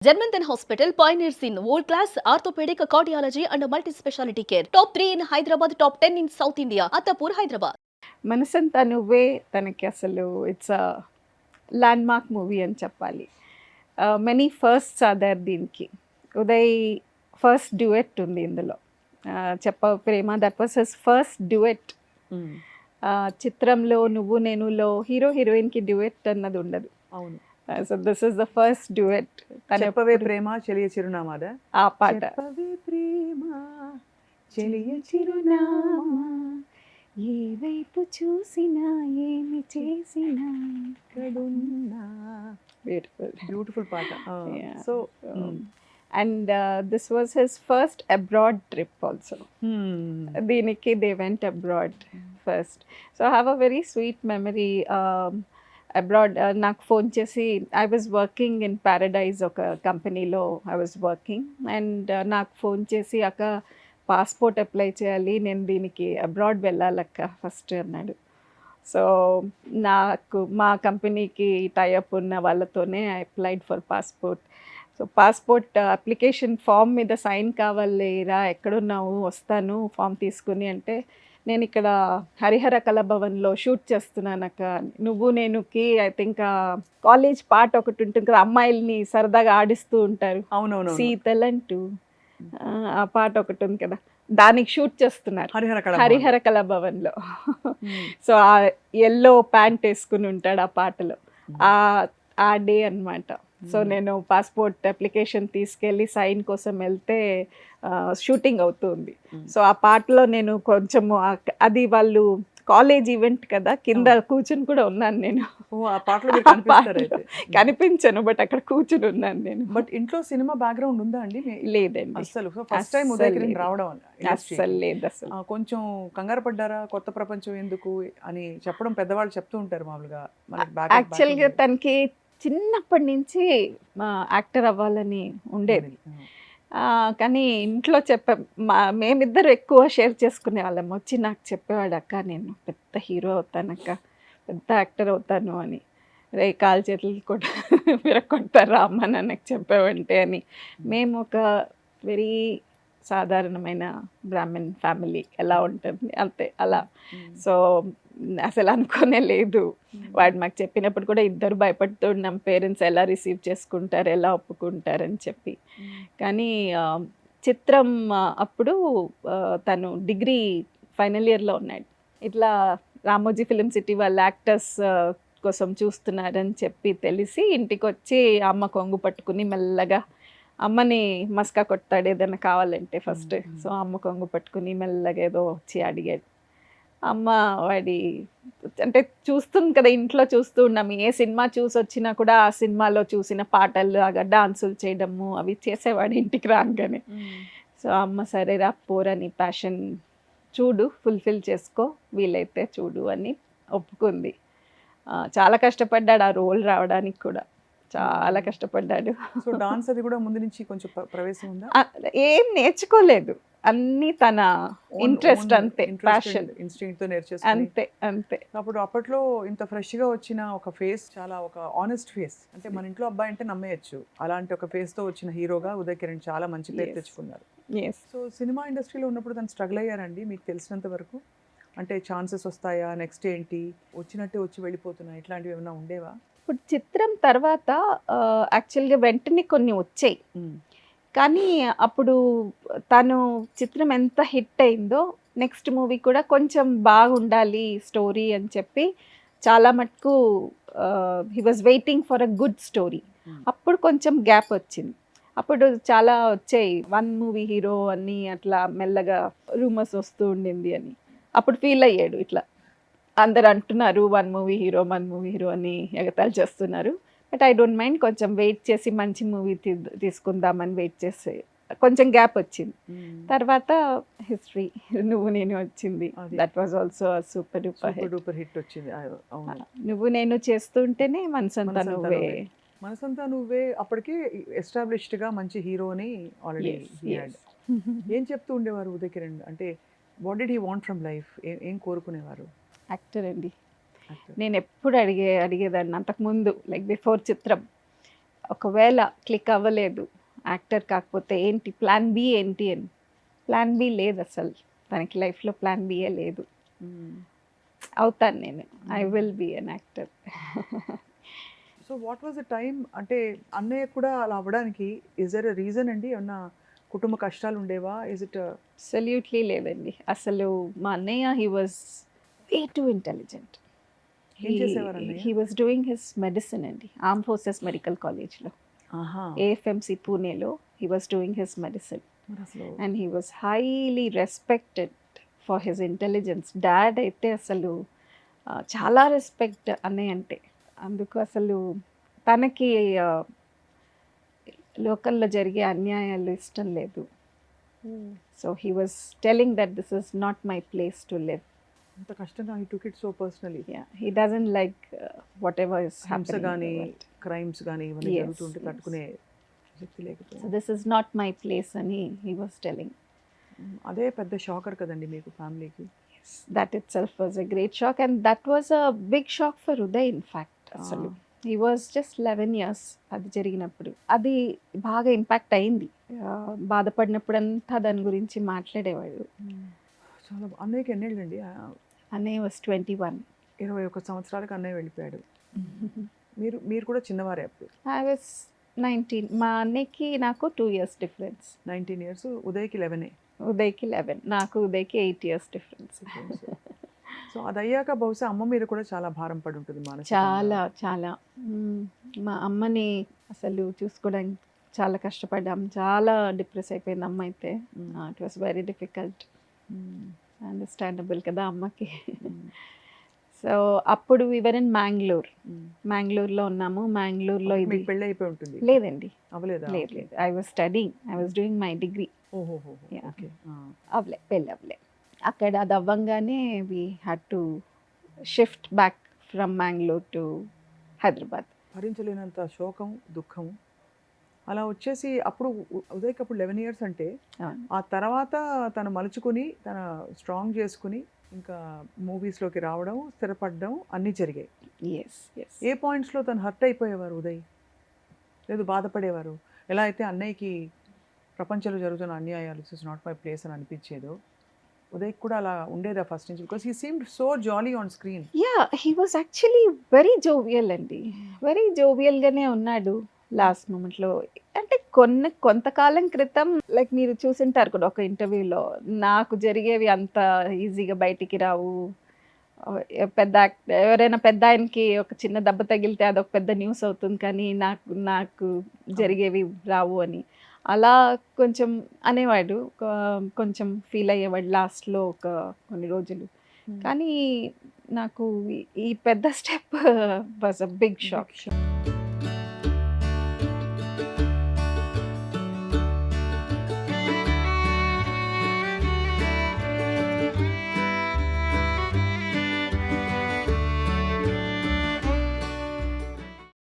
Germanton Hospital pioneers in world-class orthopedic cardiology and multi-specialty care. Top 3 in Hyderabad, top 10 in South India. Attapur, Hyderabad. మనసంతా నువ్వే తనకి అసలు it's a landmark movie అని చెప్పాలి. Many firsts are there దీనికి. Uday first డ్యూయెట్ ఉంది ఇందులో. చెప్ప ప్రేమ that was his first duet. చిత్రంలో నువ్వు నేనులో హీరో హీరోయిన్కి డ్యూయెట్ అన్నది ఉండదు. అవును. So this is the first duet. చెప్పవే ప్రేమ చెలియ చిరునామాదా ఆ పాట చెప్పవే ప్రేమ చెలియ చిరునామా ఏ వైపు చూసినా ఏమి చేసినా ఇక్కడున్నా బ్యూటిఫుల్. బ్యూటిఫుల్ పాట. Yeah. So And this was his first abroad trip also. దీనికి they went abroad first. So I have a very sweet memory. Abroad నాకు ఫోన్ చేసి I was working in Paradise ఒక కంపెనీలో I was working and నాకు phone చేసి అక్క passport apply చేయాలి, నేను దీనికి అబ్రాడ్ వెళ్ళాలక్క ఫస్ట్ అన్నాడు. సో నాకు మా కంపెనీకి టైఅప్ ఉన్న వాళ్ళతోనే I applied for passport. So passport application form మీద సైన్ కావాలిరా, ఎక్కడున్నావు వస్తాను ఫామ్ తీసుకుని అంటే, నేను ఇక్కడ హరిహర కళాభవన్లో షూట్ చేస్తున్నానక్క. నువ్వు నేనుకి ఐ థింక్ కాలేజ్ పాట ఒకటి ఉంటుంది కదా, అమ్మాయిల్ని సరదాగా ఆడిస్తూ ఉంటారు, అవునవును. సీతలంటూ ఆ పాట ఒకటి ఉంది కదా, దానికి షూట్ చేస్తున్నారు హరిహర కళాభవన్లో. సో ఆ ఎల్లో ప్యాంట్ వేసుకుని ఉంటాడు ఆ పాటలో. ఆ డే అన్నమాట. సో నేను పాస్పోర్ట్ అప్లికేషన్ తీసుకెళ్ళి సైన్ కోసం వెళ్తే షూటింగ్ అవుతుంది. సో ఆ పాటలో నేను కొంచెము అది వాళ్ళు కాలేజ్ ఈవెంట్ కదా, కింద కూర్చుని కూడా ఉన్నాను నేను. ఆ పాటలో మీరు కనిపిస్తారు అయితే. కనిపించను, బట్ అక్కడ కూర్చుని ఉన్నాను నేను. బట్ ఇంట్లో సినిమా బ్యాక్గ్రౌండ్ ఉందా అండి? లేదండి, అసలు ఫస్ట్ టైం ఉదయ్ కిరణ్ రావడం అస్సలు లేదు అసలు. కొంచెం కంగారు పడ్డారా? కొత్త ప్రపంచం ఎందుకు అని చెప్పడం పెద్దవాళ్ళు చెప్తూ ఉంటారు మామూలుగా. యాక్చువల్గా తనకి చిన్నప్పటి నుంచి యాక్టర్ అవ్వాలని ఉండేది. కానీ ఇంట్లో మేమిద్దరు ఎక్కువ షేర్ చేసుకునే వాళ్ళం. వచ్చి నాకు చెప్పేవాడు, అక్క నేను పెద్ద హీరో అవుతానక్క, పెద్ద యాక్టర్ అవుతాను అని. రే కాలు చేతులు కూడా విరగొడతారా అమ్మ నాన్నకు చెప్పేవంటే అని. మేము ఒక వెరీ సాధారణమైన బ్రాహ్మణ్ ఫ్యామిలీ ఎలా ఉంటుంది అంతే అలా. సో అసలు అనుకోనే లేదు. వాడు మాకు చెప్పినప్పుడు కూడా ఇద్దరు భయపడుతూ ఉన్నాం, పేరెంట్స్ ఎలా రిసీవ్ చేసుకుంటారు, ఎలా ఒప్పుకుంటారని చెప్పి. కానీ చిత్రం అప్పుడు తను డిగ్రీ ఫైనల్ ఇయర్లో ఉన్నాడు. ఇట్లా రామోజీ ఫిలిం సిటీ వాళ్ళ యాక్టర్స్ కోసం చూస్తున్నారని చెప్పి తెలిసి ఇంటికి వచ్చి అమ్మ కొంగు పట్టుకుని మెల్లగా అమ్మని మస్కా కొడతాడు ఏదైనా కావాలంటే ఫస్ట్. సో అమ్మ కొంగు పట్టుకుని మెల్లగా ఏదో వచ్చి అడిగాడు. అమ్మ వాడి అంటే చూస్తుంది కదా, ఇంట్లో చూస్తూ ఉన్నాము, ఏ సినిమా చూసి వచ్చినా కూడా ఆ సినిమాలో చూసిన పాటలు అగా డాన్సులు చేయడము అవి చేసేవాడు ఇంటికి రాగానే. సో అమ్మ సరేరా పోరా, నీ ప్యాషన్ చూడు, ఫుల్ఫిల్ చేసుకో, వీలైతే చూడు అని ఒప్పుకుంది. చాలా కష్టపడ్డాడు ఆ రోల్ రావడానికి కూడా, చాలా కష్టపడ్డాడు. సో డాన్స్ అది కూడా ముందు నుంచి కొంచెం ప్రవేశం ఉందా? ఏం నేర్చుకోలేదు, అన్నీ తన ఇంట్రెస్ట్ అంతే, ప్యాషన్, ఇన్స్టింక్ట్ తో నేర్చేసి అంతే అంతే. అప్పుడు అప్పట్లో ఇంత ఫ్రెష్ గా వచ్చిన ఒక ఫేస్, చాలా ఒక ఆనెస్ట్ ఫేస్, అంటే మన ఇంట్లో అబ్బాయి అంటే నమ్మేయచ్చు, అలాంటి ఒక ఫేస్ తో వచ్చిన హీరోగా ఉదయ్ కిరణ్ చాలా మంచి పేరు తెచ్చుకున్నారు. సో సినిమా ఇండస్ట్రీలో ఉన్నప్పుడు తను స్ట్రగుల్ అయ్యారండి మీకు తెలిసినంత వరకు? అంటే ఛాన్సెస్ వస్తాయా, నెక్స్ట్ ఏంటి, వచ్చినట్టే వచ్చి వెళ్ళిపోతున్నాయి, ఇట్లాంటివి ఏమైనా ఉండేవా? ఇప్పుడు చిత్రం తర్వాత యాక్చువల్గా వెంటనే కొన్ని వచ్చాయి, కానీ అప్పుడు తను చిత్రం ఎంత హిట్ అయిందో నెక్స్ట్ మూవీ కూడా కొంచెం బాగుండాలి స్టోరీ అని చెప్పి చాలా మటుకు he was waiting for a good story. అప్పుడు కొంచెం గ్యాప్ వచ్చింది. అప్పుడు చాలా వచ్చాయి, 1 మూవీ హీరో అని అట్లా మెల్లగా రూమర్స్ వస్తూ ఉండింది అని. అప్పుడు ఫీల్ అయ్యాడు, ఇట్లా అందరు అంటున్నారు 1 మూవీ హీరో అని ఎగతాళి చేస్తున్నారు. బట్ ఐ డోంట్ మైండ్, కొంచెం వెయిట్ చేసి మంచి మూవీ తీసుకుందామని వెయిట్ చేసి కొంచెం గ్యాప్ వచ్చింది. తర్వాత హిస్టరీ నువ్వు నేను వచ్చింది, that was also super duper hit వచ్చింది. నువ్వు నేను చేస్తుంటేనే మనసంతా నువ్వే అప్పటికి ఎస్టాబ్లిష్డ్ గా మంచి హీరోని ఆల్రెడీ. ఏం చెప్తూ ఉండేవారు ఉదయ్ కిరణ్? అంటే what did he want from life? ఏం కోరుకునేవారు? యాక్టర్ అండి. నేను ఎప్పుడు అడిగేదాన్ని అంతకుముందు, లైక్ బిఫోర్ చిత్రం, ఒకవేళ క్లిక్ అవ్వలేదు యాక్టర్ కాకపోతే ఏంటి ప్లాన్ బి ఏంటి అని. ప్లాన్ బి లేదు అసలు తనకి లైఫ్లో, ప్లాన్ బియే లేదు. అవుతాను నేను, I will be an actor. So what was the time, అంటే అన్నయ్య కూడా అలా అవ్వడానికి ఇస్ దర్ ఎ రీజన్ అండి? ఏమన్నా కుటుంబ కష్టాలు ఉండేవా? ఇస్ ఇట్ అబ్సల్యూట్లీ లేదండి. అసలు మా అన్నయ్య he was way to intelligent. ఏం చేసేవారు అన్నయ్య? He was doing his medicine అండి, ఆర్మ్ ఫోర్సెస్ మెడికల్ కాలేజ్లో, ఆహా, ఏఎఫ్ఎంసి పూణేలో he was doing his medicine. మరి అసలు and he was highly respected for his intelligence. Dad అయితే అసలు చాలా రెస్పెక్ట్ అన్నయ్య అంటే. అందుకు అసలు తనకి లోకల్లో జరిగే అన్యాయాలు ఇష్టం లేదు. So he was telling that this is not my place to live. అంత కష్టంగా he took it so personally. He doesn't like what ever is హింస కానీ క్రైమ్స్ కానీ ఇవన్నీ Yes, జరుగుతుంటే yes. తట్టుకునే శక్తి లేకపోతే. So this is not my place అని హీ వాజ్ టెలింగ్. అదే పెద్ద షాకర్ కదండి మీకు ఫ్యామిలీకి. That itself was a great shock, and that was a big shock for Uday in fact. అసలు he was just 11 years అది జరిగినప్పుడు. అది బాగా ఇంపాక్ట్ అయింది. బాధపడినప్పుడంతా దాని గురించి మాట్లాడేవాడు. చాలా అన్నయ్యకి ఎన్నేళ్ళండి? అన్నయ్య వాజ్ 21. 21 సంవత్సరాలకు అన్నయ్య వెళ్ళిపోయాడు. మీరు కూడా చిన్నవారే అప్పుడు. I was 19. మా అన్నయ్యకి నాకు 2 years డిఫరెన్స్. 19 years, ఉదయ్కి 11. ఉదయ్కి 11, నాకు ఉదయ్కి 8 years డిఫరెన్స్. సో అది అయ్యాక బహుశా అమ్మ మీద కూడా చాలా భారం పడి ఉంటుంది మానసికంగా. చాలా చాలా మా అమ్మని అసలు చూసుకోవడానికి చాలా కష్టపడ్డాం. చాలా డిప్రెస్ అయిపోయింది అమ్మ అయితే. It was very difficult. Understandable కదా అమ్మకి. సో అప్పుడు వివర్ ఇన్ మ్యాంగ్లూర్లో ఉన్నాము. మ్యాంగ్లూర్లో ఇది మీకు పెళ్ళి అయిపోయి ఉంటుంది? లేదండి, అవ్వలేదా? లేదు. I was studying, I was doing my degree. ఓహోహో, Yeah. ఓకే. అవలే పెళ్ళి అవ్వలే. అక్కడ అది అవ్వంగానే we had to shift back from Mangalore to Hyderabad. భరించలేనంత శోకం, దుఃఖం అలా వచ్చేసి అప్పుడు ఉదయ్కి అప్పుడు 11 years అంటే అవును. ఆ తర్వాత తను మలుచుకుని తన స్ట్రాంగ్ చేసుకుని ఇంకా మూవీస్లోకి రావడం, స్థిరపడడం అన్నీ జరిగాయి. Yes yes. ఏ పాయింట్స్లో తను హర్ట్ అయిపోయేవారు ఉదయ్? లేదు బాధపడేవారు? ఎలా అయితే అన్నయ్యకి ప్రపంచంలో జరుగుతున్న అన్యాయాలు ఇట్స్ నాట్ మై ప్లేస్ అని అనిపించేదో, ఉదయ్ కూడా అలా ఉండేదా ఫస్ట్ నుంచి? Because he seemed so jolly on screen. Yeah, he was actually very jovial అండి. వెరీ జోవియల్గానే ఉన్నాడు లాస్ట్ మూమెంట్లో. అంటే కొంతకాలం క్రితం లైక్ మీరు చూసింటారు కూడా ఒక ఇంటర్వ్యూలో, నాకు జరిగేవి అంత ఈజీగా బయటికి రావు, ఎవరైనా పెద్ద ఆయనకి ఒక చిన్న దెబ్బ తగిలితే అదొక పెద్ద న్యూస్ అవుతుంది, కానీ నాకు జరిగేవి రావు అని అలా కొంచెం అనేవాడు. కొంచెం ఫీల్ అయ్యేవాడు లాస్ట్లో కొన్ని రోజులు. కానీ నాకు ఈ పెద్ద step was a big shock.